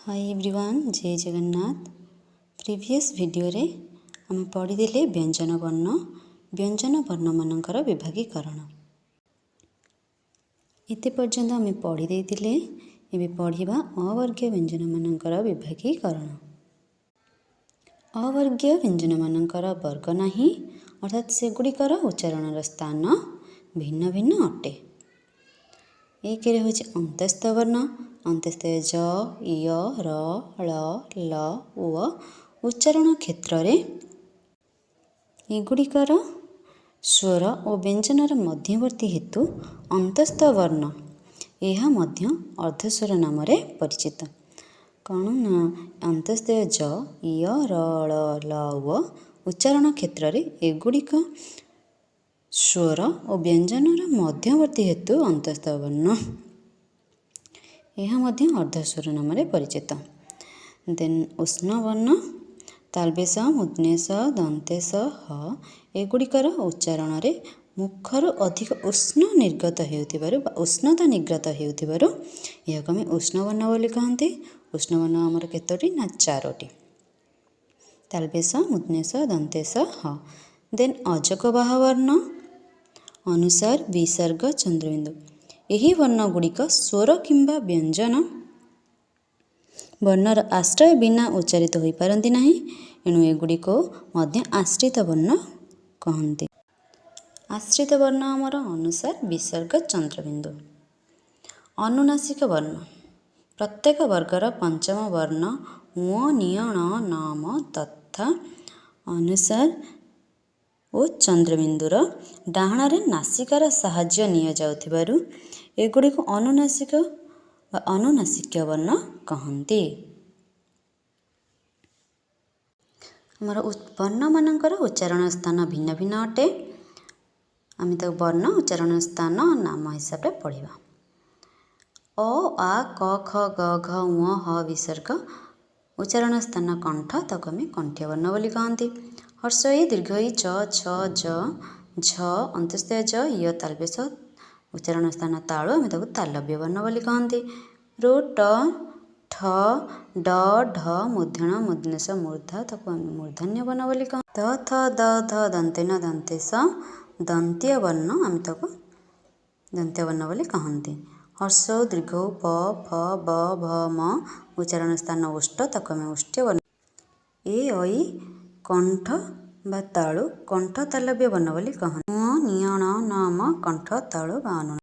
Hi everyone, जय Jagannath. Previous video रे आम पढ़ीदे व्यंजन वर्ण मानकर विभागीकरण। एते पर्यंत आम पढ़ी एबे पढ़िबा अवर्गीय व्यंजन मानकर विभागीकरण। अवर्गीय व्यंजन मानकर वर्ग नाही, अर्थात सेगुड़िकर उच्चारण स्थान भिन्न भिन्न अटे। एक होची अंत्यस्थ वर्ण, अंत्यस्थ ज, य, र, ळ, ल, उ उच्चारण क्षेत्र रे एगुड़िकर स्वर और व्यंजनर मध्यवर्ती हेतु अंतस्थ वर्ण यह मध्य अर्धस्वर नाम रे परिचित। कौन ना अंतस्थ ज, य, र, ळ, ल, उ उच्चारण क्षेत्र रे एगुड़िक स्वर और व्यंजनर मध्यवर्ती हेतु अंतस्थ वर्ण यह मध्य अर्धस्वर नाम रे परिचित। देन उष्ण वर्ण तालबेश, मूर्धन्येश, दन्तेश, ह एगुड़िकर उच्चारण रे मुखर अधिक उष्ण निर्गत हेउथिबारु उष्णता निर्गत हेउथिबारु यहको आमे उष्ण वर्ण बोली कहंती। उष्ण वर्ण आमर केतोटी ना चारोटी, तालबेश, मूर्धन्येश, दन्तेश, ह। देन अजकबाह वर्ण अनुसार विसर्ग चंद्रबिंदु यही वर्ण गुड़िक स्वर किंबा व्यंजन वर्णर आश्रय बिना उच्चारित हो पारती नहीं, एणु एगुड़िक मध्य आश्रित वर्ण कहते। आश्रित वर्ण आमर अनुसार विसर्ग चंद्रबिंदु। अनुनासिक वर्ण प्रत्येक वर्गर पंचम वर्ण उ, नी, ण, नाम तथा अनुसार और चंद्रबिंदुर डाहणरे नासिकार साहाय्य निया जाउथिबारु एगुड़िक अनुनासिक अनुनासिक्य वर्ण कहते। आमर वर्ण मानकर उच्चारण स्थान भिन्न भिन्न अटे। आम तो वर्ण उच्चारण स्थान नाम हिसाब से पढ़ा। अ, आ, क, ख, ग, घ, ङ, ह विसर्ग उच्चारण स्थान कंठ ताको आम कंठ्य वर्ण बोली कहते। हर्ष ई, दीर्घ ई, च, छ, ज, झ अंत्यस्थ ज, य तालबेश उच्चारण स्थान तालु आम ताको तालव्य वर्ण बोली कहते। रो, ट, ठ, ड, ढ मूर्धन, मूर्धन्येश, मूर्धा ताको आम मूर्धन्य वर्ण बोली कहते। ध, थ, द, ध दन्तेन, दन्तेश दन्त्य वर्ण आम ताको दन्त्य वर्ण बोली कहते। हर्ष दीर्घ प, फ, ब, भ, म उच्चारण स्थान उष्ट ताको आम उष्ट्य वर्ण। ए, ऐ कंठ बा तालु कंठ तालव्य वर्ण बोली कहते। ङ, नी, ण, न, म कंठ तालु बा अनुनासिक।